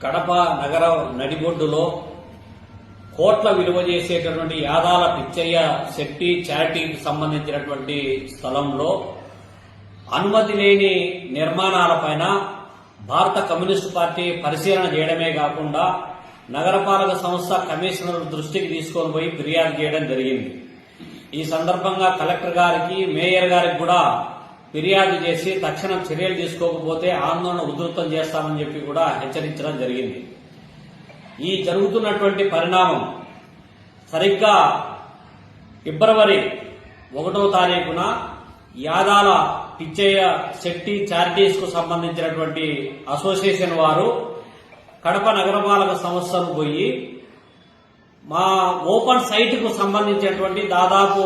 కడప నగర నడిబొడ్డులో కోట్ల విలువ చేసేటటువంటి యాదాల పిచ్చయ్య శెట్టి చారిటీకి సంబంధించినటువంటి స్థలంలో అనుమతి లేని నిర్మాణాలపైన భారత కమ్యూనిస్టు పార్టీ పరిశీలన చేయడమే కాకుండా నగరపాలక సంస్థ కమిషనర్ దృష్టికి తీసుకొని పోయి ఫిర్యాదు చేయడం జరిగింది. ఈ సందర్భంగా కలెక్టర్ గారికి, మేయర్ గారికి కూడా ఫిర్యాదు చేసి తక్షణం చర్యలు తీసుకోకపోతే ఆందోళన ఉధృతం చేస్తామని చెప్పి కూడా హెచ్చరించడం జరిగింది. ఈ జరుగుతున్నటువంటి పరిణామం సరిగ్గా ఫిబ్రవరి 1వ తారీఖున యాదాల పిచ్చయ్య శెట్టి చారిటీస్ కు సంబంధించినటువంటి అసోసియేషన్ వారు కడప నగరపాలక సంస్థను పోయి మా ఓపెన్ సైట్ కు సంబంధించినటువంటి దాదాపు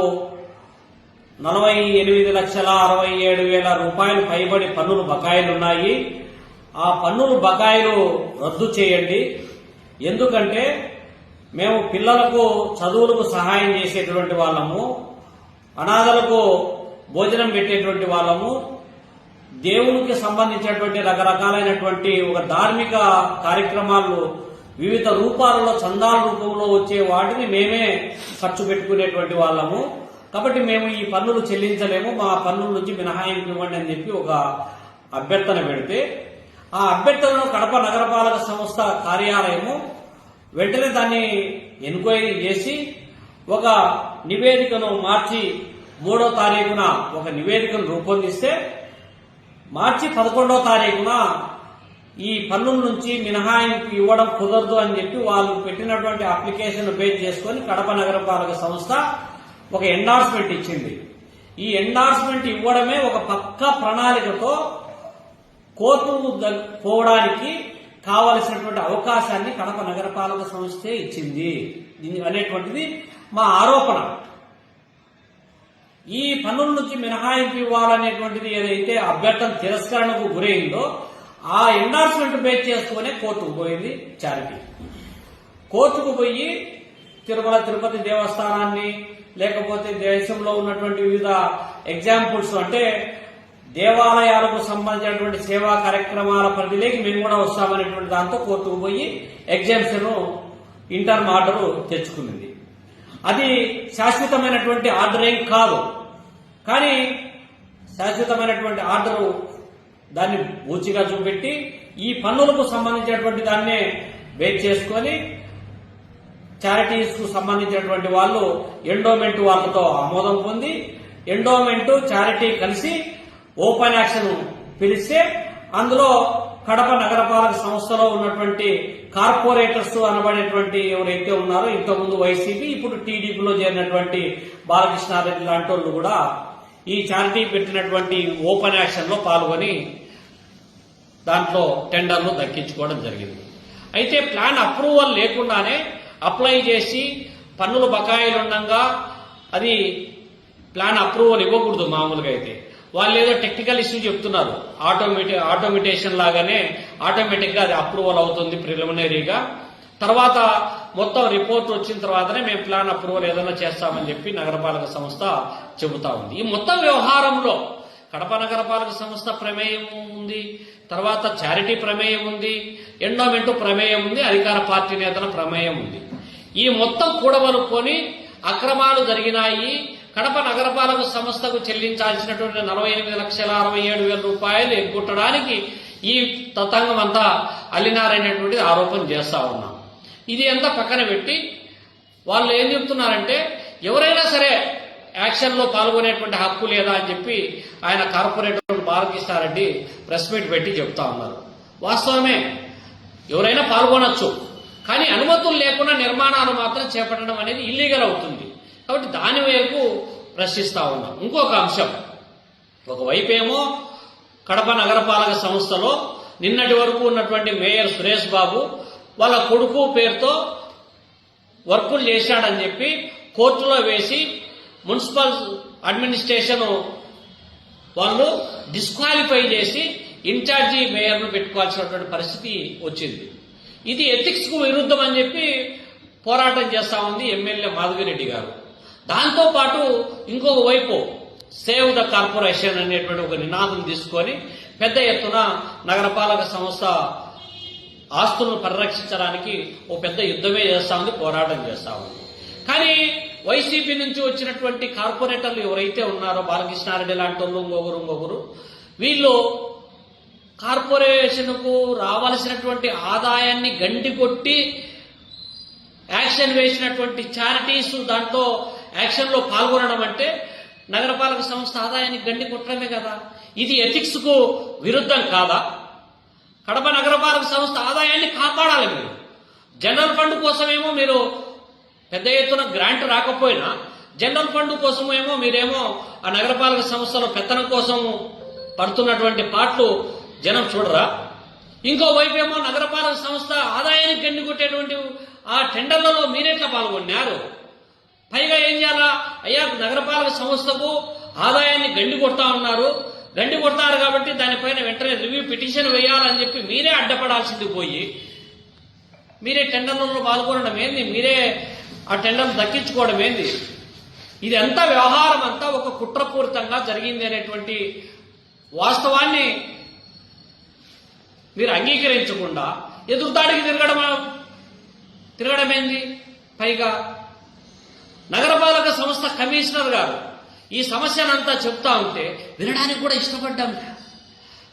48,67,000 రూపాయలు పైబడి పన్నులు బకాయిలున్నాయి. ఆ పన్నులు బకాయిలు రద్దు చేయండి. ఎందుకంటే మేము పిల్లలకు చదువులకు సహాయం చేసేటువంటి వాళ్ళము, అనాథలకు భోజనం పెట్టేటువంటి వాళ్ళము, దేవునికి సంబంధించినటువంటి రకరకాలైనటువంటి ఒక ధార్మిక కార్యక్రమాలు వివిధ రూపాలలో చందాల రూపంలో వచ్చే వాటిని మేమే ఖర్చు పెట్టుకునేటువంటి వాళ్ళము. కాబట్టి మేము ఈ పన్నులు చెల్లించలేము, మా పన్నుల నుంచి మినహాయింపు ఇవ్వండి అని చెప్పి ఒక అభ్యర్థన పెడితే ఆ అభ్యర్థనను కడప నగరపాలక సంస్థ కార్యాలయము వెంటనే దాన్ని ఎంక్వైరీ చేసి ఒక నివేదికను మార్చి 3వ తారీఖున ఒక నివేదికను రూపొందిస్తే మార్చి 11వ తారీఖున ఈ పన్నుల నుంచి మినహాయింపు ఇవ్వడం కుదరదు అని చెప్పి వాళ్ళు పెట్టినటువంటి అప్లికేషన్ బేస్ చేసుకుని కడప నగరపాలక సంస్థ ఒక ఎండార్స్మెంట్ ఇచ్చింది. ఈ ఎండార్స్మెంట్ ఇవ్వడమే ఒక పక్కా ప్రణాళికతో కోర్టు పోవడానికి కావలసినటువంటి అవకాశాన్ని కడప నగరపాలక సంస్థే ఇచ్చింది అనేటువంటిది మా ఆరోపణ. ఈ పన్నుల నుంచి మినహాయింపు ఇవ్వాలనేటువంటిది ఏదైతే అభ్యర్థన తిరస్కరణకు గురైందో ఆ ఎండార్స్మెంట్ బేస్ చేసుకునే కోర్టుకు పోయింది చారిటీ. కోర్టుకు పోయి తిరుమల తిరుపతి దేవస్థానాన్ని, లేకపోతే దేశంలో ఉన్నటువంటి వివిధ ఎగ్జాంపుల్స్ అంటే దేవాలయాలకు సంబంధించినటువంటి సేవా కార్యక్రమాల పరిధిలోకి మేము కూడా వస్తామనేటువంటి దాంతో కోర్టుకు పోయి ఎగ్జామ్షన్ ఇంటర్మ్ ఆర్డర్ తెచ్చుకున్నది. అది శాశ్వతమైనటువంటి ఆర్డర్ ఏం కాదు, కానీ శాశ్వతమైనటువంటి ఆర్డరు దాన్ని పూచిగా చూపెట్టి ఈ పన్నులకు సంబంధించినటువంటి దాన్నే బేస్ చేసుకొని చారిటీస్ కు సంబంధించినటువంటి వాళ్ళు ఎండోమెంట్ వాళ్ళతో ఆమోదం పొంది ఎండోమెంట్ చారిటీ కలిసి ఓపెన్ యాక్షన్ పిలిస్తే అందులో కడప నగరపాలక సంస్థలో ఉన్నటువంటి కార్పొరేటర్స్ అనబడేటువంటి ఎవరైతే ఉన్నారో ఇంతకుముందు వైసీపీ, ఇప్పుడు టీడీపీలో చేరినటువంటి బాలకృష్ణారెడ్డి లాంటి వాళ్ళు కూడా ఈ చారిటీ పెట్టినటువంటి ఓపెన్ యాక్షన్ లో పాల్గొని దాంట్లో టెండర్లు దక్కించుకోవడం జరిగింది. అయితే ప్లాన్ అప్రూవల్ లేకుండానే అప్లై చేసి పన్నుల బకాయిలు ఉండగా అది ప్లాన్ అప్రూవల్ ఇవ్వకూడదు. మామూలుగా అయితే వాళ్ళు ఏదో టెక్నికల్ ఇష్యూ చెప్తున్నారు, ఆటోమేటేషన్ లాగానే ఆటోమేటిక్ గా అది అప్రూవల్ అవుతుంది ప్రిలిమినరీగా, తర్వాత మొత్తం రిపోర్ట్ వచ్చిన తర్వాతనే మేము ప్లాన్ అప్రూవల్ ఏదైనా చేస్తామని చెప్పి నగరపాలక సంస్థ చెబుతా ఉంది. ఈ మొత్తం వ్యవహారంలో కడప నగరపాలక సంస్థ ప్రమేయం ఉంది, తర్వాత చారిటీ ప్రమేయం ఉంది, ఎండోమెంట్ ప్రమేయం ఉంది, అధికార పార్టీ నేతల ప్రమేయం ఉంది. ఈ మొత్తం కూడబలుకొని అక్రమాలు జరిగినాయి, కడప నగరపాలక సంస్థకు చెల్లించాల్సినటువంటి 48,67,000 రూపాయలు ఎగ్గొట్టడానికి ఈ తతంగం అంతా అల్లినారనేటువంటిది ఆరోపణ చేస్తా ఉన్నాం. ఇది అంతా పక్కన పెట్టి వాళ్ళు ఏం చెప్తున్నారంటే ఎవరైనా సరే యాక్షన్ లో పాల్గొనేటువంటి హక్కు లేదా అని చెప్పి ఆయన కార్పొరేటర్ బాలకృష్ణారెడ్డి ప్రెస్ మీట్ పెట్టి చెప్తా ఉన్నారు. వాస్తవమే, ఎవరైనా పాల్గొనొచ్చు, కానీ అనుమతులు లేకుండా నిర్మాణాలు మాత్రం చేపట్టడం అనేది ఇల్లీగల్ అవుతుంది. కాబట్టి దాని వైపు ప్రశ్నిస్తా ఉన్నాం. ఇంకొక అంశం, ఒకవైపేమో కడప నగరపాలక సంస్థలో నిన్నటి వరకు ఉన్నటువంటి మేయర్ సురేష్ బాబు వాళ్ళ కొడుకు పేరుతో వర్కులు చేశాడని చెప్పి కోర్టులో వేసి మున్సిపల్ అడ్మినిస్ట్రేషన్ వాళ్ళు డిస్క్వాలిఫై చేసి ఇన్ఛార్జి మేయర్ను పెట్టుకోవాల్సినటువంటి పరిస్థితి వచ్చింది. ఇది ఎథిక్స్ కు విరుద్ధం అని చెప్పి పోరాటం చేస్తా ఉంది ఎమ్మెల్యే మాధవిరెడ్డి గారు. దాంతో పాటు ఇంకొక వైపు సేవ్ ద కార్పొరేషన్ అనేటువంటి ఒక నినాదం తీసుకొని పెద్ద ఎత్తున నగరపాలక సంస్థ ఆస్తులను పరిరక్షించడానికి ఓ పెద్ద యుద్ధమే చేస్తా ఉంది, పోరాటం చేస్తా ఉంది. కానీ వైసీపీ నుంచి వచ్చినటువంటి కార్పొరేటర్లు ఎవరైతే ఉన్నారో బాలకృష్ణారెడ్డి లాంటి వాళ్ళు ఇంకొకరు వీళ్ళు కార్పొరేషన్కు రావాల్సినటువంటి ఆదాయాన్ని గండి కొట్టి యాక్షన్ వేసినటువంటి చారిటీస్ దాంట్లో యాక్షన్లో పాల్గొనడం అంటే నగరపాలక సంస్థ ఆదాయాన్ని గండి కొట్టడమే కదా. ఇది ఎథిక్స్ కు విరుద్ధం కాదా? కడప నగరపాలక సంస్థ ఆదాయాన్ని కాపాడాలి. మీరు జనరల్ ఫండ్ కోసమేమో మీరు పెద్ద ఎత్తున గ్రాంట్ రాకపోయినా జనరల్ ఫండ్ కోసమేమో మీరేమో ఆ నగరపాలక సంస్థల పెత్తనం కోసం పడుతున్నటువంటి పాటలు జనం చూడరా? ఇంకోవైపు ఏమో నగరపాలక సంస్థ ఆదాయానికి గండి కొట్టేటువంటి ఆ టెండర్లలో మీరెట్లా పాల్గొన్నారు? పైగా ఏం చేయాలా? అయ్యా నగరపాలక సంస్థకు ఆదాయాన్ని గండి కొడతా ఉన్నారు, గండి కొడతారు కాబట్టి దానిపైన వెంటనే రివ్యూ పిటిషన్ వేయాలని చెప్పి మీరే అడ్డపడాల్సింది పోయి మీరే టెండర్లలో పాల్గొనడం ఏంది? మీరే ఆ టెండర్ దక్కించుకోవడం ఏంది? ఇది అంతా వ్యవహారం అంతా ఒక కుట్రపూరితంగా జరిగింది అనేటువంటి వాస్తవాన్ని మీరు అంగీకరించకుండా ఎదురుదాడికి తిరగడమేంది? పైగా నగరపాలక సంస్థ కమిషనర్ గారు ఈ సమస్యనంతా చెప్తా ఉంటే వినడానికి కూడా ఇష్టపడ్డాంలే.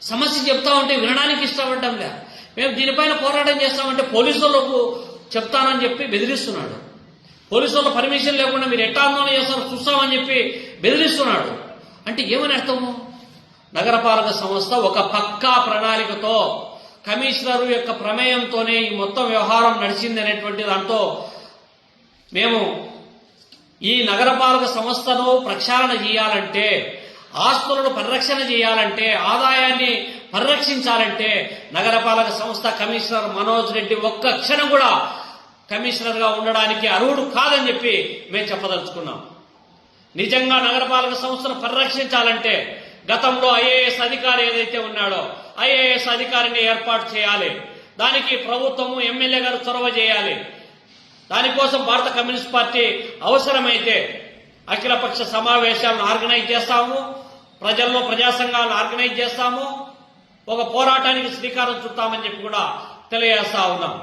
సమస్య చెప్తా ఉంటే వినడానికి ఇష్టపడ్డాంలే. మేము దీనిపైన పోరాటం చేస్తామంటే పోలీసులకు చెప్తానని చెప్పి బెదిరిస్తున్నాడు. పోలీసుల పర్మిషన్ లేకుండా మీరు ఎట్టా ఆందోళన చేస్తారో చూస్తామని చెప్పి బెదిరిస్తున్నాడు. అంటే ఏమని అర్థము? నగరపాలక సంస్థ ఒక పక్కా ప్రణాళికతో కమిషనర్ యొక్క ప్రమేయంతోనే ఈ మొత్తం వ్యవహారం నడిచింది అనేటువంటి దాంతో మేము ఈ నగరపాలక సంస్థను ప్రక్షాళన చేయాలంటే, ఆస్తులను పరిరక్షణ చేయాలంటే, ఆదాయాన్ని పరిరక్షించాలంటే నగరపాలక సంస్థ కమిషనర్ మనోజ్ రెడ్డి ఒక్క క్షణం కూడా కమిషనర్ గా ఉండడానికి అర్హుడు కాదని చెప్పి మేము చెప్పదలుచుకున్నాం. నిజంగా నగరపాలక సంస్థను పరిరక్షించాలంటే గతంలో ఐఏఎస్ అధికారి ఏదైతే ఉన్నాడో ఐఏఎస్ అధికారిని ఏర్పాటు చేయాలి. దానికి ప్రభుత్వము ఎమ్మెల్యే గారు చొరవ చేయాలి. దానికోసం భారత కమ్యూనిస్ట్ పార్టీ అవసరమైతే అఖిలపక్ష సమావేశాలను ఆర్గనైజ్ చేస్తాము, ప్రజల్లో ప్రజా సంఘాలను ఆర్గనైజ్ చేస్తాము, ఒక పోరాటానికి శ్రీకారం చుట్టామని చెప్పి కూడా తెలియజేస్తా ఉన్నాం.